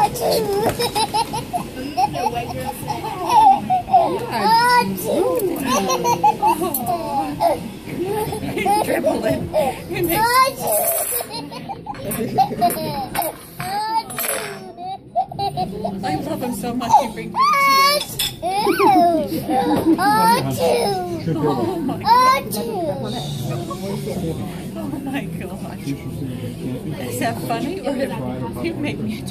He's dribbling. I love him so much, he brings me tears. Oh my gosh. Is that funny or you make me